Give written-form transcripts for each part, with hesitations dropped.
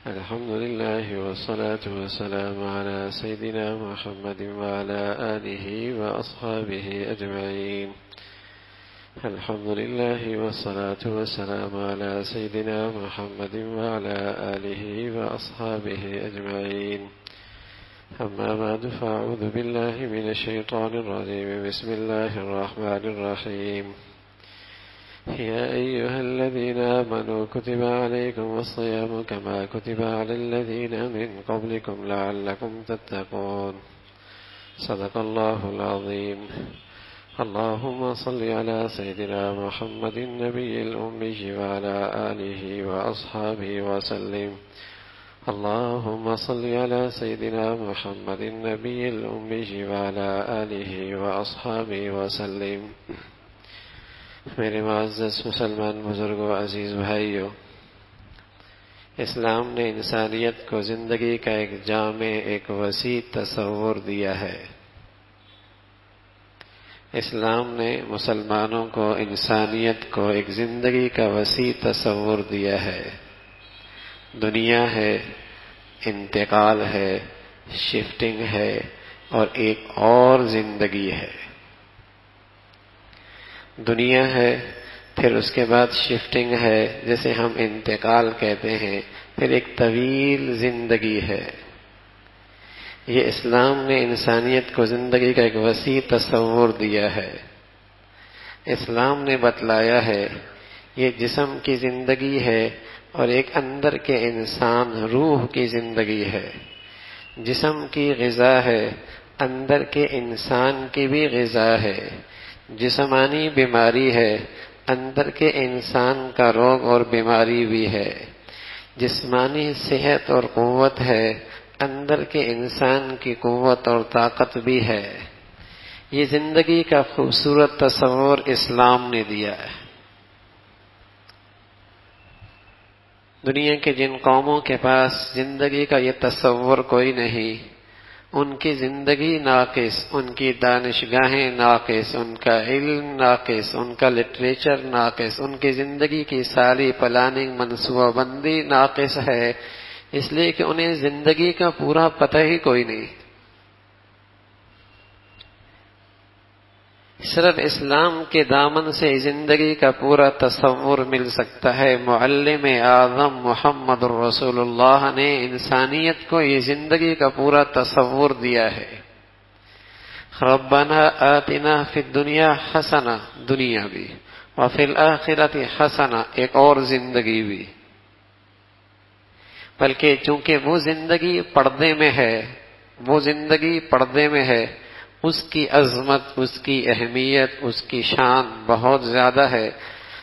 الحمد لله والصلاة والسلام على سيدنا محمد وعلى آله وأصحابه أجمعين. الحمد لله والصلاة والسلام على سيدنا محمد وعلى آله وأصحابه أجمعين. أما بعد فأعوذ بالله من الشيطان الرجيم. بسم الله الرحمن الرحيم. يا أيها الذين آمنوا كتب عليكم الصيام كما كتب على الذين من قبلكم لعلكم تتقون. صدق الله العظيم. اللهم صل على سيدنا محمد النبي الأمي وعلى آله وأصحابه وسلم. اللهم صل على سيدنا محمد النبي الأمي وعلى آله وأصحابه وسلم. میرے معزز مسلمان بزرگوں، عزیز بھائیوں، اسلام نے انسانیت کو زندگی کا ایک جامع، ایک وسیع تصور دیا ہے۔ اسلام نے مسلمانوں کو، انسانیت کو ایک زندگی کا وسیع تصور دیا ہے۔ دنیا ہے، انتقال ہے، شفٹنگ ہے، اور ایک اور زندگی ہے۔ دنیا ہے، پھر اس کے بعد شفٹنگ ہے، جسے ہم انتقال کہتے ہیں، پھر ایک طویل زندگی ہے۔ یہ اسلام نے انسانیت کو زندگی کا ایک وسیع تصور دیا ہے۔ اسلام نے بتلایا ہے یہ جسم کی زندگی ہے اور ایک اندر کے انسان روح کی زندگی ہے۔ جسم کی غذا ہے، اندر کے انسان کی بھی غذا ہے۔ جسمانی بیماری ہے، اندر کے انسان کا روگ اور بیماری بھی ہے۔ جسمانی صحت اور قوت ہے، اندر کے انسان کی قوت اور طاقت بھی ہے۔ یہ زندگی کا خوبصورت تصور اسلام نے دیا ہے۔ دنیا کے جن قوموں کے پاس زندگی کا یہ تصور کوئی نہیں، ان کی زندگی ناقص، ان کی دانشگاہیں ناقص، ان کا علم ناقص، ان کا لٹریچر ناقص، ان کی زندگی کی ساری پلاننگ، منصوبہ بندی ناقص ہے، اس لیے کہ انہیں زندگی کا پورا پتہ ہی کوئی نہیں۔ صرف اسلام کے دامن سے زندگی کا پورا تصور مل سکتا ہے۔ معلم اعظم محمد رسول اللہ نے انسانیت کو یہ زندگی کا پورا تصور دیا ہے۔ ربنا آتنا فی الدنیا حسنہ، دنیا بھی، وفی الآخرۃ حسنہ، ایک اور زندگی بھی۔ بلکہ چونکہ وہ زندگی پردے میں ہے، وہ زندگی پردے میں ہے، اس کی عظمت، اس کی اہمیت، اس کی شان بہت زیادہ ہے۔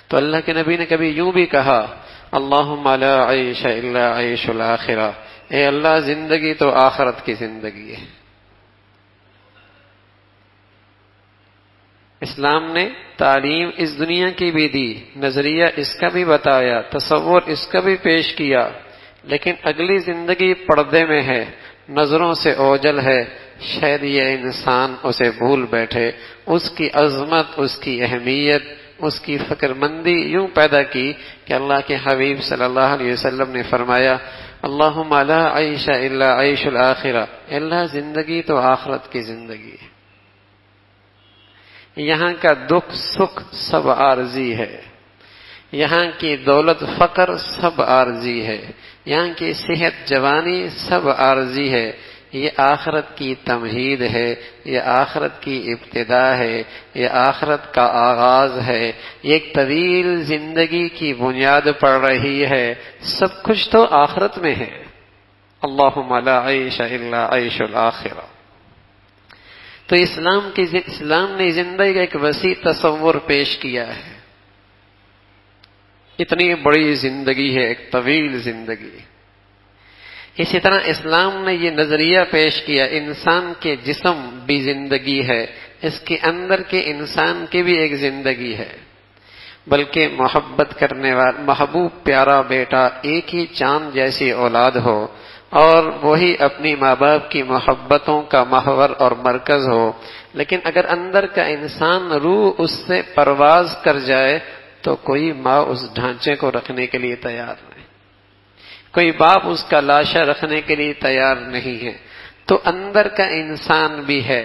تو اللہ کے نبی نے کبھی یوں بھی کہا، اللہم لا عیش الا عیش الآخرہ، اے اللہ زندگی تو آخرت کی زندگی ہے۔ اسلام نے تعلیم اس دنیا کی بھی دی، نظریہ اس کا بھی بتایا، تصور اس کا بھی پیش کیا، لیکن اگلی زندگی پردے میں ہے، نظروں سے اوجھل ہے، شاید یہ انسان اسے بھول بیٹھے۔ اس کی عظمت، اس کی اہمیت، اس کی فکر مندی یوں پیدا کی کہ اللہ کے حبیب صلی اللہ علیہ وسلم نے فرمایا، اللہم لا عیش الا عیش الآخرہ، اللہ زندگی تو آخرت کی زندگی ہے۔ یہاں کا دکھ سکھ سب عارضی ہے، یہاں کی دولت فقر سب عارضی ہے، یہاں کی صحت جوانی سب عارضی ہے۔ یہ آخرت کی تمہید ہے، یہ آخرت کی ابتدا ہے، یہ آخرت کا آغاز ہے، یہ ایک طویل زندگی کی بنیاد پڑ رہی ہے۔ سب کچھ تو آخرت میں ہے۔ اللہم لا عیش الا عیش الآخرہ۔ تو اسلام نے زندگی کا ایک وسیع تصور پیش کیا ہے۔ اتنی بڑی زندگی ہے، ایک طویل زندگی۔ اسی طرح اسلام نے یہ نظریہ پیش کیا، انسان کے جسم بھی زندگی ہے، اس کے اندر کے انسان کی بھی ایک زندگی ہے۔ بلکہ محبت کرنے والا محبوب پیارا بیٹا، ایک ہی چاند جیسی اولاد ہو، اور وہی اپنی ماں باپ کی محبتوں کا محور اور مرکز ہو، لیکن اگر اندر کا انسان روح اس سے پرواز کر جائے تو کوئی ماں اس ڈھانچے کو رکھنے کے لیے تیار نہیں۔ کوئی باپ اس کا لاشا رکھنے کے لیے تیار نہیں ہے. تو اندر کا انسان بھی ہے،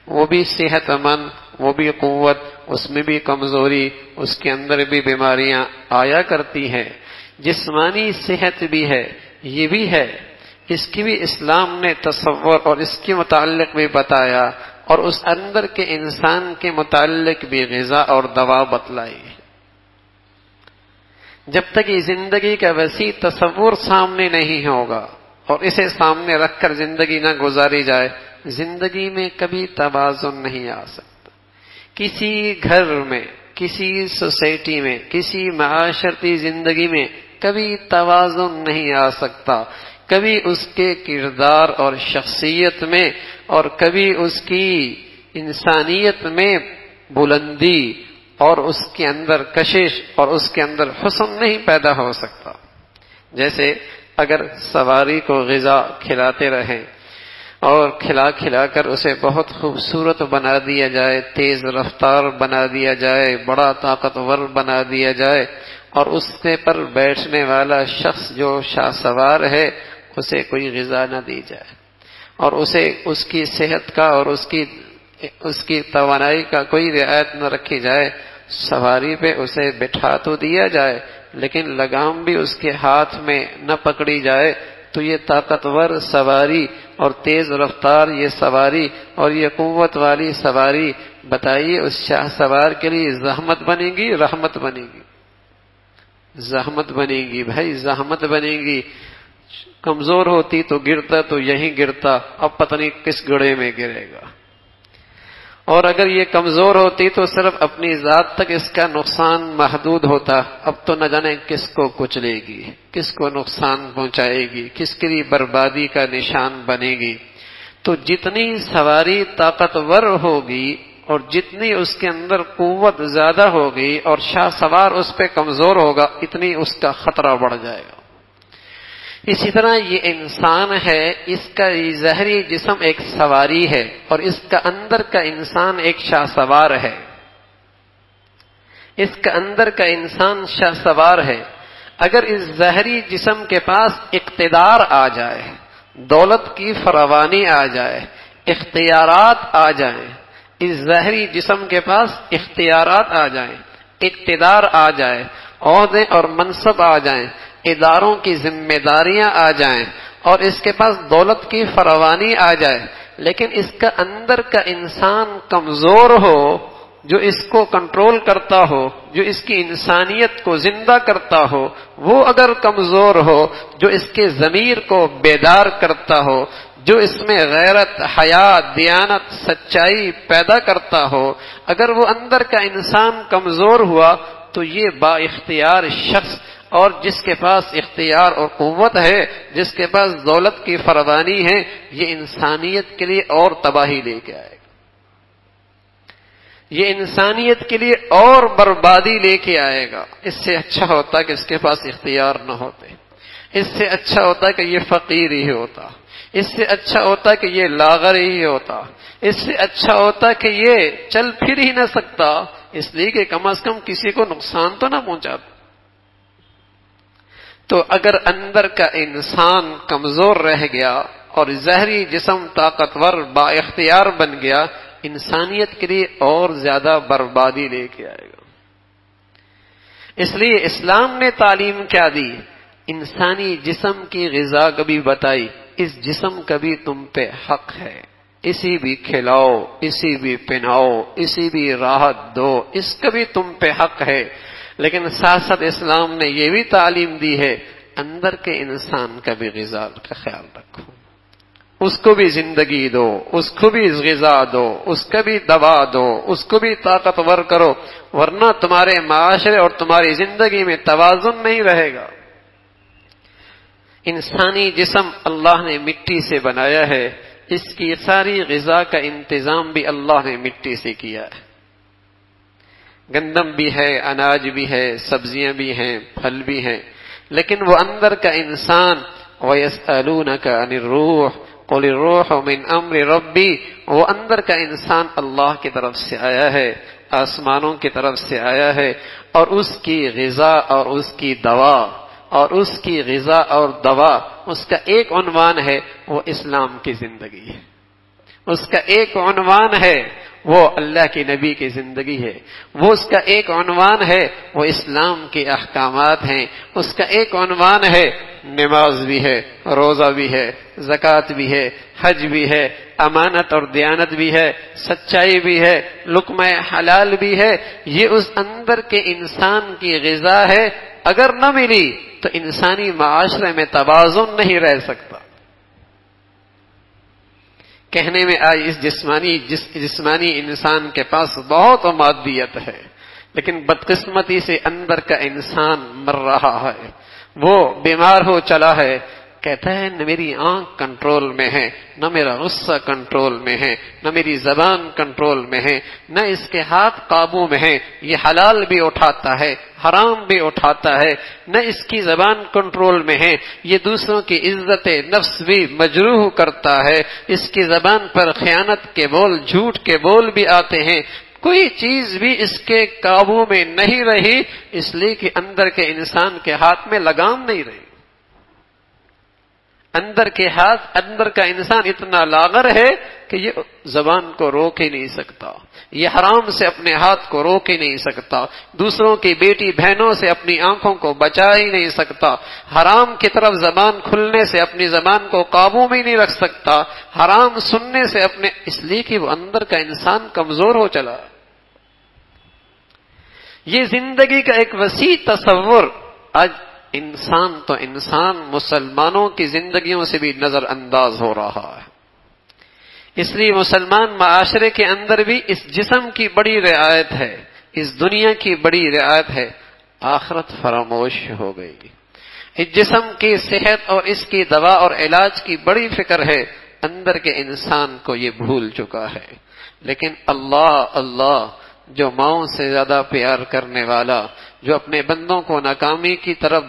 وہ بھی صحت مند، وہ بھی قوت، اس میں بھی کمزوری، اس کے اندر بھی بیماریاں آیا کرتی ہیں. جسمانی صحت بھی ہے، یہ بھی ہے، اس کی بھی اسلام نے تصور اور اس کے متعلق بھی بتایا، اور اس اندر کے انسان کے متعلق بھی غذا اور دوا بتلائی. جب تک یہ زندگی کا وسیع تصور سامنے نہیں ہوگا اور اسے سامنے رکھ کر زندگی نہ گزاری جائے، زندگی میں کبھی توازن نہیں آ سکتا. کسی گھر میں، کسی سوسائٹی میں، کسی معاشرتی زندگی میں کبھی توازن نہیں آ سکتا. کبھی اس کے کردار اور شخصیت میں اور کبھی اس کی انسانیت میں بلندی اور اس کے اندر کشش اور اس کے اندر حسن نہیں پیدا ہو سکتا. جیسے اگر سواری کو غذا کھلاتے رہیں اور کھلا کر اسے بہت خوبصورت بنا دیا جائے، تیز رفتار بنا دیا جائے، بڑا طاقتور بنا دیا جائے، اور اس پر بیٹھنے والا شخص جو شاہ سوار ہے اسے کوئی غذا نہ دی جائے اور اسے اس کی صحت کا اور اس کی توانائی کا کوئی رعایت نہ رکھی جائے، سواری پہ اسے بٹھا تو دیا جائے لیکن لگام بھی اس کے ہاتھ میں نہ پکڑی جائے، تو یہ طاقتور سواری اور تیز رفتار یہ سواری اور یہ قوت والی سواری، بتائیے اس شاہ سوار کے لیے زحمت بنے گی رحمت بنے گی؟ زحمت بنے گی بھائی، زحمت بنے گی. کمزور ہوتی تو گرتا تو یہیں گرتا، اب پتہ نہیں کس گڑھے میں گرے گا. اور اگر یہ کمزور ہوتی تو صرف اپنی ذات تک اس کا نقصان محدود ہوتا، اب تو نہ جانے کس کو کچلے گی، کس کو نقصان پہنچائے گی، کس کے لیے بربادی کا نشان بنے گی. تو جتنی سواری طاقتور ہوگی اور جتنی اس کے اندر قوت زیادہ ہوگی اور شاہ سوار اس پہ کمزور ہوگا، اتنی اس کا خطرہ بڑھ جائے گا. اسی طرح یہ انسان ہے، اس کا ظاہری جسم ایک سواری ہے اور اس کا اندر کا انسان ایک شاہ سوار ہے. اس کا اندر کا انسان شاہ سوار ہے. اگر اس ظاہری جسم کے پاس اقتدار آ جائے، دولت کی فراوانی آ جائے، اختیارات آ جائیں، اس ظاہری جسم کے پاس اختیارات آ جائیں، اقتدار آ جائے، عہدے اور منصب آ جائیں، اداروں کی ذمہ داریاں آ جائیں اور اس کے پاس دولت کی فراوانی آ جائے، لیکن اس کا اندر کا انسان کمزور ہو، جو اس کو کنٹرول کرتا ہو، جو اس کی انسانیت کو زندہ کرتا ہو، وہ اگر کمزور ہو، جو اس کے ضمیر کو بیدار کرتا ہو، جو اس میں غیرت، حیا، دیانت، سچائی پیدا کرتا ہو، اگر وہ اندر کا انسان کمزور ہوا تو یہ با اختیار شخص اور جس کے پاس اختیار اور قوت ہے، جس کے پاس دولت کی فراوانی ہے، یہ انسانیت کے لیے اور تباہی لے کے آئے گا، یہ انسانیت کے لیے اور بربادی لے کے آئے گا. اس سے اچھا ہوتا کہ اس کے پاس اختیار نہ ہوتے، اس سے اچھا ہوتا کہ یہ فقیر ہی ہوتا، اس سے اچھا ہوتا کہ یہ لاغر ہی ہوتا، اس سے اچھا ہوتا کہ یہ چل پھر ہی نہ سکتا، اس لیے کہ کم از کم کسی کو نقصان تو نہ پہنچاتا. تو اگر اندر کا انسان کمزور رہ گیا اور ظاہری جسم طاقتور با اختیار بن گیا، انسانیت کے لیے اور زیادہ بربادی لے کے آئے گا. اس لیے اسلام نے تعلیم کیا دی؟ انسانی جسم کی غذا کبھی بتائی، اس جسم کا بھی تم پہ حق ہے، اسی بھی کھلاؤ، اسی بھی پہناؤ، اسی بھی راحت دو، اس کا بھی تم پہ حق ہے. لیکن ساتھ ساتھ اسلام نے یہ بھی تعلیم دی ہے، اندر کے انسان کا بھی غذا کا خیال رکھو، اس کو بھی زندگی دو، اس کو بھی غذا دو، اس کا بھی دوا دو، اس کو بھی طاقتور کرو، ورنہ تمہارے معاشرے اور تمہاری زندگی میں توازن نہیں رہے گا. انسانی جسم اللہ نے مٹی سے بنایا ہے، اس کی ساری غذا کا انتظام بھی اللہ نے مٹی سے کیا ہے. گندم بھی ہے، اناج بھی ہے، سبزیاں بھی ہیں، پھل بھی ہیں، لیکن وہ اندر کا انسان وَيَسْأَلُونَكَ عَنِ الرُّوحِ قُلِ الرُّوحُ مِنْ أَمْرِ رَبِّي، وہ اندر کا انسان اللہ کی طرف سے آیا ہے، آسمانوں کی طرف سے آیا ہے، اور اس کی غذا اور اس کی دوا اور اس کی غذا اور دوا، اس کا ایک عنوان ہے وہ اسلام کی زندگی ہے، اس کا ایک عنوان ہے وہ اللہ کے نبی کی زندگی ہے، وہ اس کا ایک عنوان ہے وہ اسلام کے احکامات ہیں، اس کا ایک عنوان ہے نماز بھی ہے، روزہ بھی ہے، زکوٰۃ بھی ہے، حج بھی ہے، امانت اور دیانت بھی ہے، سچائی بھی ہے، لقمہ حلال بھی ہے۔ یہ اس اندر کے انسان کی غذا ہے، اگر نہ ملی تو انسانی معاشرے میں توازن نہیں رہ سکتا۔ کہنے میں آئی اس جسمانی انسان کے پاس بہت مادیت ہے، لیکن بدقسمتی سے اندر کا انسان مر رہا ہے، وہ بیمار ہو چلا ہے، کہتا ہے نہ میری آنکھ کنٹرول میں ہے، نہ میرا غصہ کنٹرول میں ہے، نہ میری زبان کنٹرول میں ہے، نہ اس کے ہاتھ قابو میں ہے، یہ حلال بھی اٹھاتا ہے، حرام بھی اٹھاتا ہے، نہ اس کی زبان کنٹرول میں ہے، یہ دوسروں کی عزت نفس بھی مجروح کرتا ہے، اس کی زبان پر خیانت کے بول، جھوٹ کے بول بھی آتے ہیں، کوئی چیز بھی اس کے قابو میں نہیں رہی، اس لیے کہ اندر کے انسان کے ہاتھ میں لگام نہیں رہی۔ اندر کا انسان اتنا لاغر ہے کہ یہ زبان کو روک ہی نہیں سکتا، یہ حرام سے اپنے ہاتھ کو روک ہی نہیں سکتا، دوسروں کی بیٹی بہنوں سے اپنی آنکھوں کو بچا ہی نہیں سکتا، حرام کی طرف زبان کھلنے سے اپنی زبان کو قابو میں نہیں رکھ سکتا، حرام سننے سے اس لیے کہ وہ اندر کا انسان کمزور ہو چلا۔ یہ زندگی کا ایک وسیع تصور آج انسان مسلمانوں کی زندگیوں سے بھی نظر انداز ہو رہا ہے۔ اس لیے مسلمان معاشرے کے اندر بھی اس جسم کی بڑی رعایت ہے، اس دنیا کی بڑی رعایت ہے، آخرت فراموش ہو گئی۔ اس جسم کی صحت اور اس کی دوا اور علاج کی بڑی فکر ہے، اندر کے انسان کو یہ بھول چکا ہے۔ لیکن اللہ جو ماؤں سے زیادہ پیار کرنے والا، جو اپنے بندوں کو ناکامی کی طرف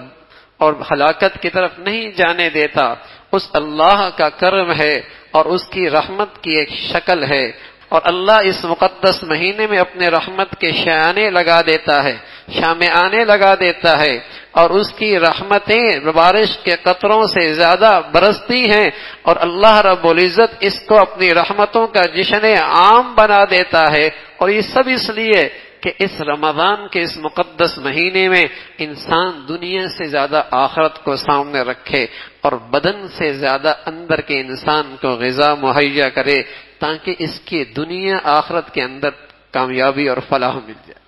اور ہلاکت کی طرف نہیں جانے دیتا، اس اللہ کا کرم ہے اور اس کی رحمت کی ایک شکل ہے، اور اللہ اس مقدس مہینے میں اپنے رحمت کے شانے لگا دیتا ہے، شامعانے لگا دیتا ہے، اور اس کی رحمتیں بارش کے قطروں سے زیادہ برستی ہیں، اور اللہ رب العزت اس کو اپنی رحمتوں کا جشن عام بنا دیتا ہے۔ اور یہ سب اس لیے کہ اس رمضان کے اس مقدس مہینے میں انسان دنیا سے زیادہ آخرت کو سامنے رکھے اور بدن سے زیادہ اندر کے انسان کو غذا مہیا کرے، تاکہ اس کی دنیا آخرت کے اندر کامیابی اور فلاح مل جائے۔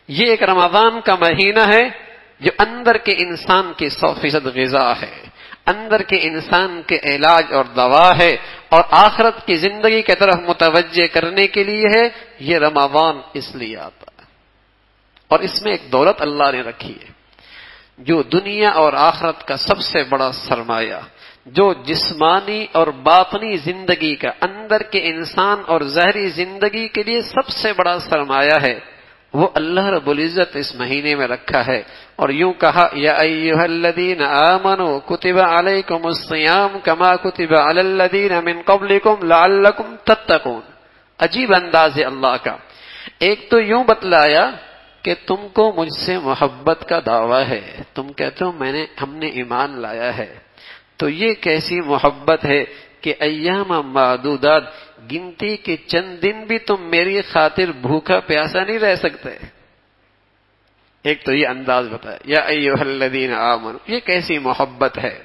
یہ ایک رمضان کا مہینہ ہے جو اندر کے انسان کی 100% غذا ہے، اندر کے انسان کے علاج اور دوا ہے، اور آخرت کی زندگی کی طرف متوجہ کرنے کے لیے ہے۔ یہ رمضان اس لیے آتا ہے، اور اس میں ایک دولت اللہ نے رکھی ہے جو دنیا اور آخرت کا سب سے بڑا سرمایہ، جو جسمانی اور باطنی زندگی کا، اندر کے انسان اور ظاہری زندگی کے لیے سب سے بڑا سرمایہ ہے، وہ اللہ رب العزت اس مہینے میں رکھا ہے۔ اور یوں کہا یا ایھا الذین آمنوا کتب علیکم الصیام کما کتب علی الذین من قبلکم لعلکم تتقون۔ عجیب انداز ہے اللہ کا۔ ایک تو یوں بتلایا کہ تم کو مجھ سے محبت کا دعویٰ ہے، تم کہتے ہو ہم نے ایمان لایا ہے، تو یہ کیسی محبت ہے کہ ایام معدودات، گنتی کے چند دن بھی تم میری خاطر بھوکا پیاسا نہیں رہ سکتے۔ ایک تو یہ انداز بتایا یا ایھا الذین آمنوا، یہ کیسی محبت ہے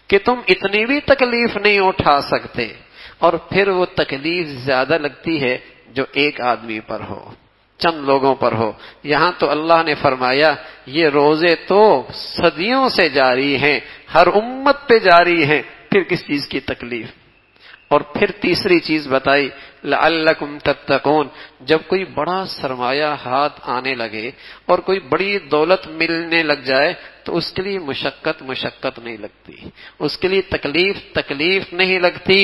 کہ تم اتنی بھی تکلیف نہیں اٹھا سکتے، اور پھر وہ تکلیف زیادہ لگتی ہے جو ایک آدمی پر ہو، چند لوگوں پر ہو۔ یہاں تو اللہ نے فرمایا یہ روزے تو صدیوں سے جاری ہیں، ہر امت پہ جاری ہیں، پھر کس چیز کی تکلیف؟ اور پھر تیسری چیز بتائی لعلکم تتقون، جب کوئی بڑا سرمایہ ہاتھ آنے لگے اور کوئی بڑی دولت ملنے لگ جائے تو اس کے لیے مشقت نہیں لگتی، اس کے لیے تکلیف نہیں لگتی،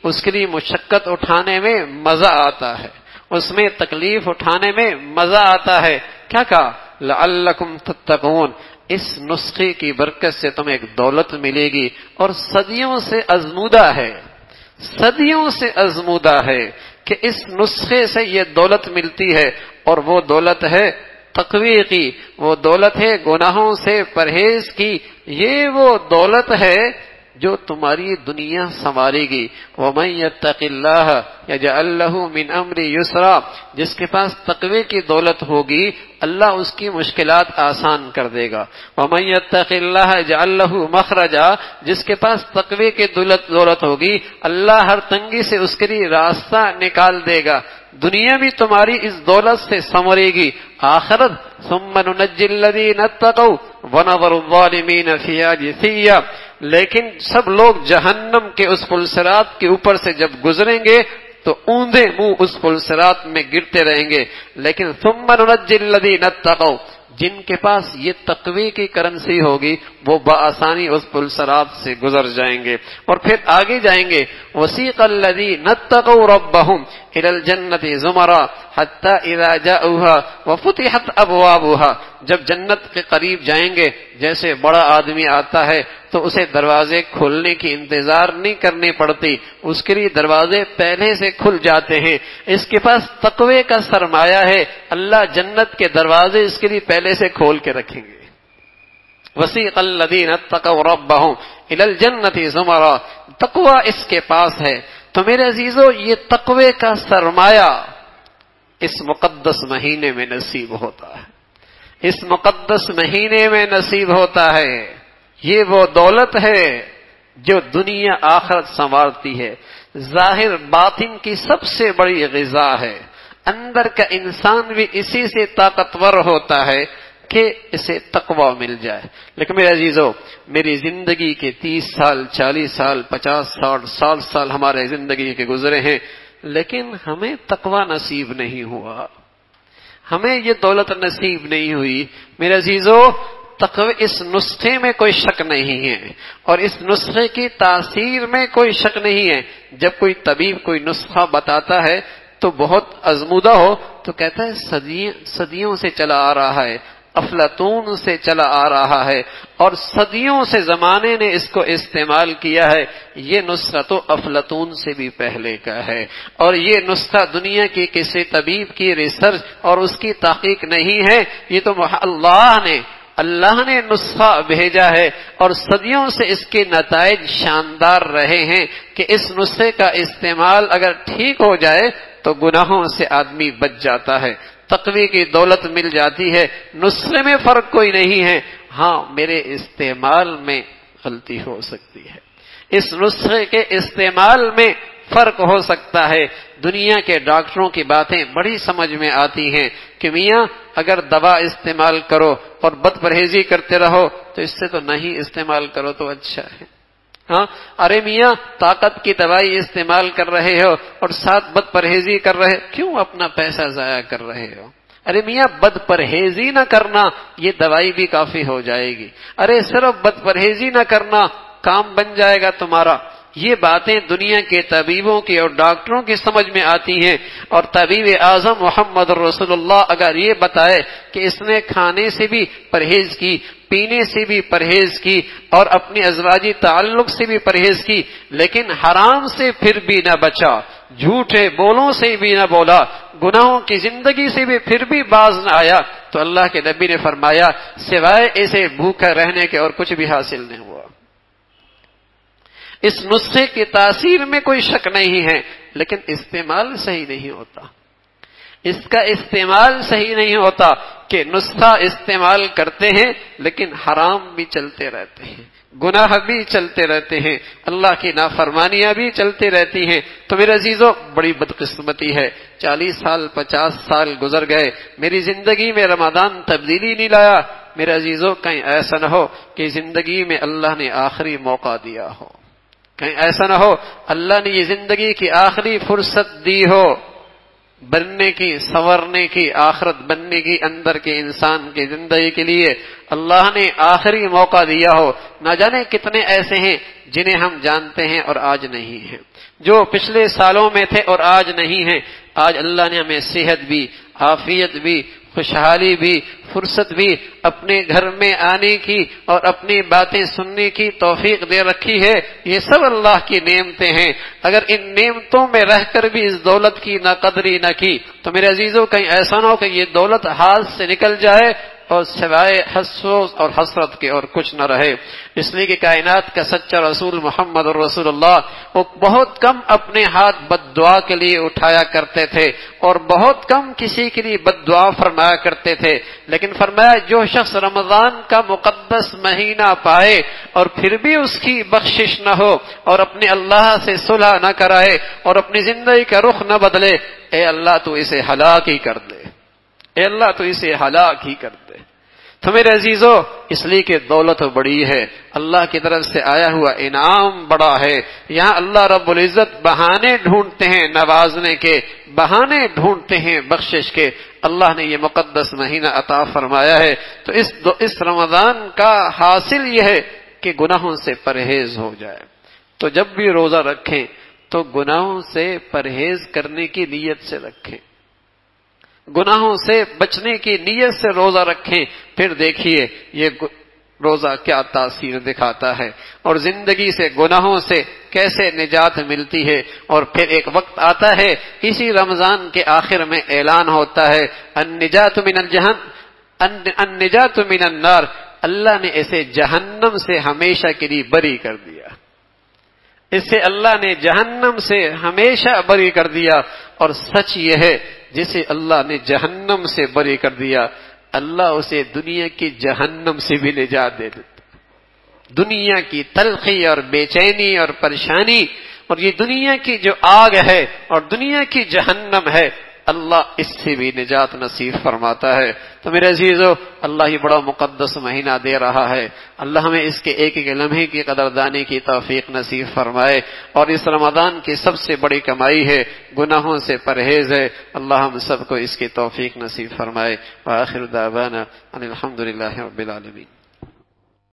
اس کے لیے مشقت اٹھانے میں مزہ آتا ہے، اس میں تکلیف اٹھانے میں مزہ آتا ہے۔ کیا کہا؟ لعلکم تتقون، اس نسخے کی برکت سے تمہیں ایک دولت ملے گی، اور صدیوں سے آزمودہ ہے کہ اس نسخے سے یہ دولت ملتی ہے، اور وہ دولت ہے تقوی کی، وہ دولت ہے گناہوں سے پرہیز کی، یہ وہ دولت ہے جو تمہاری دنیا سنوارے گی۔ وَمَن يَتَّقِ اللَّهَ يَجْعَل لَّهُ مِنْ أَمْرِهِ يُسْرًا، جس کے پاس تقوی کی دولت ہوگی اللہ اس کی مشکلات آسان کر دے گا۔ وَمَن يَتَّقِ اللَّهَ يَجْعَل لَّهُ مَخْرَجًا، جس کے پاس تقوی کی دولت ہوگی اللہ ہر تنگی سے اس کے لیے راستہ نکال دے گا۔ دنیا بھی تمہاری اس دولت سے سنورے گی، آخرت ثُمَّ نُنَجِّي الَّذِينَ اتَّقَوْا وَنَذَرُ الظَّالِمِينَ فِيهَا جِثِيًّا، لیکن سب لوگ جہنم کے اس پل صراط کے اوپر سے جب گزریں گے تو اوندے منہ اس پل صراط میں گرتے رہیں گے، لیکن ثُمَّ نُنَجِّي الَّذِينَ اتَّقَوْا، جن کے پاس یہ تقوی کی کرنسی ہوگی وہ بآسانی اس پل صراط سے گزر جائیں گے اور پھر آگے جائیں گے۔ وَسِيقَ الَّذِينَ اتَّقَوْا رَبَّهُمْ إِلَى الْجَنَّةِ زُمَرًا حَتَّى إِذَا جَاءُوهَا وَفُتِحَتْ أَبْوَابُهَا، جب جنت کے قریب جائیں گے جیسے بڑا آدمی آتا ہے تو اسے دروازے کھولنے کی انتظار نہیں کرنی پڑتی، اس کے لیے دروازے پہلے سے کھل جاتے ہیں۔ اس کے پاس تقوی کا سرمایہ ہے، اللہ جنت کے دروازے اس کے لیے پہلے سے کھول کے رکھیں گے۔ وَسِيقَ الَّذِينَ اتَّقَوْا رَبَّهُمْ إِلَى الْجَنَّةِ زُمَرًا، تقوی اس کے پاس ہے۔ تو میرے عزیزو، یہ تقوی کا سرمایہ اس مقدس مہینے میں نصیب ہوتا ہے، اس مقدس مہینے میں نصیب ہوتا ہے۔ یہ وہ دولت ہے جو دنیا آخرت سنوارتی ہے، ظاہر باطن کی سب سے بڑی غذا ہے۔ اندر کا انسان بھی اسی سے طاقتور ہوتا ہے کہ اسے تقوی مل جائے۔ لیکن میرے عزیزو، میری زندگی کے 30 سال 40 سال 50 سال ہمارے زندگی کے گزرے ہیں، لیکن ہمیں تقوی نصیب نہیں ہوا، ہمیں یہ دولت نصیب نہیں ہوئی۔ میرے عزیزو، تقوی اس نسخے میں کوئی شک نہیں ہے اور اس نسخے کی تاثیر میں کوئی شک نہیں ہے۔ جب کوئی طبیب کوئی نسخہ بتاتا ہے تو بہت ازمودہ ہو تو کہتا ہے صدیوں سے چلا آ رہا ہے، افلاطون سے چلا آ رہا ہے اور صدیوں سے زمانے نے اس کو استعمال کیا ہے۔ یہ نسخہ تو افلاطون سے بھی پہلے کا ہے اور یہ نسخہ دنیا کی کسی طبیب کی ریسرچ اور اس کی تحقیق نہیں ہے، یہ تو اللہ نے نسخہ بھیجا ہے اور صدیوں سے اس کے نتائج شاندار رہے ہیں کہ اس نسخے کا استعمال اگر ٹھیک ہو جائے تو گناہوں سے آدمی بچ جاتا ہے، تقوی کی دولت مل جاتی ہے۔ نسخے میں فرق کوئی نہیں ہے، ہاں میرے استعمال میں غلطی ہو سکتی ہے، اس نسخے کے استعمال میں فرق ہو سکتا ہے۔ دنیا کے ڈاکٹروں کی باتیں بڑی سمجھ میں آتی ہیں کہ میاں اگر دوا استعمال کرو اور بد پرہیزی کرتے رہو تو اس سے تو نہیں استعمال کرو تو اچھا ہے۔ ہاں، ارے میاں طاقت کی دوائی استعمال کر رہے ہو اور ساتھ بد پرہیزی کر رہے، کیوں اپنا پیسہ ضائع کر رہے ہو؟ ارے میاں بد پرہیزی نہ کرنا، یہ دوائی بھی کافی ہو جائے گی۔ ارے صرف بد پرہیزی نہ کرنا، کام بن جائے گا تمہارا۔ یہ باتیں دنیا کے طبیبوں کی اور ڈاکٹروں کی سمجھ میں آتی ہیں، اور طبیب اعظم محمد رسول اللہ اگر یہ بتائے کہ اس نے کھانے سے بھی پرہیز کی، پینے سے بھی پرہیز کی اور اپنی ازواجی تعلق سے بھی پرہیز کی، لیکن حرام سے پھر بھی نہ بچا، جھوٹے بولوں سے بھی نہ بولا، گناہوں کی زندگی سے بھی پھر بھی باز نہ آیا، تو اللہ کے نبی نے فرمایا سوائے اسے بھوکا رہنے کے اور کچھ بھی حاصل نہیں ہوا۔ اس نسخے کی تاثیر میں کوئی شک نہیں ہے، لیکن استعمال صحیح نہیں ہوتا، اس کا استعمال صحیح نہیں ہوتا کہ نسخہ استعمال کرتے ہیں لیکن حرام بھی چلتے رہتے ہیں، گناہ بھی چلتے رہتے ہیں، اللہ کی نافرمانیاں بھی چلتی رہتی ہیں۔ تو میرے عزیزو، بڑی بدقسمتی ہے، 40 سال 50 سال گزر گئے، میری زندگی میں رمضان تبدیلی نہیں لایا۔ میرے عزیزو، کہیں ایسا نہ ہو کہ زندگی میں اللہ نے آخری موقع دیا ہو، کہیں ایسا نہ ہو اللہ نے یہ زندگی کی آخری فرصت دی ہو بننے کی، سنورنے کی، آخرت بننے کی، اندر کے انسان کی زندگی کے لیے اللہ نے آخری موقع دیا ہو۔ نہ جانے کتنے ایسے ہیں جنہیں ہم جانتے ہیں اور آج نہیں ہیں، جو پچھلے سالوں میں تھے اور آج نہیں ہیں۔ آج اللہ نے ہمیں صحت بھی، عافیت بھی، خوشحالی بھی، فرصت بھی اپنے گھر میں آنے کی اور اپنی باتیں سننے کی توفیق دے رکھی ہے، یہ سب اللہ کی نعمتیں ہیں۔ اگر ان نعمتوں میں رہ کر بھی اس دولت کی نہ قدری نہ کی تو میرے عزیزوں کہیں ایسا نہ ہو کہ یہ دولت ہاتھ سے نکل جائے اور سوائے افسوس اور حسرت کے اور کچھ نہ رہے۔ اس لیے کہ کائنات کا سچا رسول محمد رسول اللہ وہ بہت کم اپنے ہاتھ بد دعا کے لیے اٹھایا کرتے تھے اور بہت کم کسی کے لیے بد دعا فرمایا کرتے تھے، لیکن فرمایا جو شخص رمضان کا مقدس مہینہ پائے اور پھر بھی اس کی بخشش نہ ہو اور اپنے اللہ سے صلح نہ کرائے اور اپنی زندگی کا رخ نہ بدلے، اے اللہ تو اسے ہلاک ہی کر دے، اے اللہ تو اسے ہلاک ہی کر دے۔ تو میرے عزیزو اس لیے کہ دولت بڑی ہے، اللہ کی طرف سے آیا ہوا انعام بڑا ہے۔ یہاں اللہ رب العزت بہانے ڈھونڈتے ہیں نوازنے کے، بہانے ڈھونڈتے ہیں بخشش کے۔ اللہ نے یہ مقدس مہینہ عطا فرمایا ہے، تو اس رمضان کا حاصل یہ ہے کہ گناہوں سے پرہیز ہو جائے۔ تو جب بھی روزہ رکھیں تو گناہوں سے پرہیز کرنے کی نیت سے رکھیں، گناہوں سے بچنے کی نیت سے روزہ رکھیں، پھر دیکھیے یہ روزہ کیا تاثیر دکھاتا ہے اور زندگی سے گناہوں سے کیسے نجات ملتی ہے۔ اور پھر ایک وقت آتا ہے اسی رمضان کے آخر میں اعلان ہوتا ہے النجات من النار، اللہ نے اسے جہنم سے ہمیشہ کے لیے بری کر دیا، اسے اللہ نے جہنم سے ہمیشہ بری کر دیا۔ اور سچ یہ ہے جسے اللہ نے جہنم سے بری کر دیا اللہ اسے دنیا کی جہنم سے بھی نجات دے دیتا۔ دنیا کی تلخی اور بے چینی اور پریشانی اور یہ دنیا کی جو آگ ہے اور دنیا کی جہنم ہے اللہ اس سے بھی نجات نصیب فرماتا ہے۔ تو میرے عزیزو اللہ ہی بڑا مقدس مہینہ دے رہا ہے، اللہ ہمیں اس کے ایک ایک لمحے کی قدردانی کی توفیق نصیب فرمائے۔ اور اس رمضان کی سب سے بڑی کمائی ہے گناہوں سے پرہیز ہے، اللہ ہم سب کو اس کی توفیق نصیب فرمائے۔ وآخر دعوانا ان الحمد للہ رب العالمین۔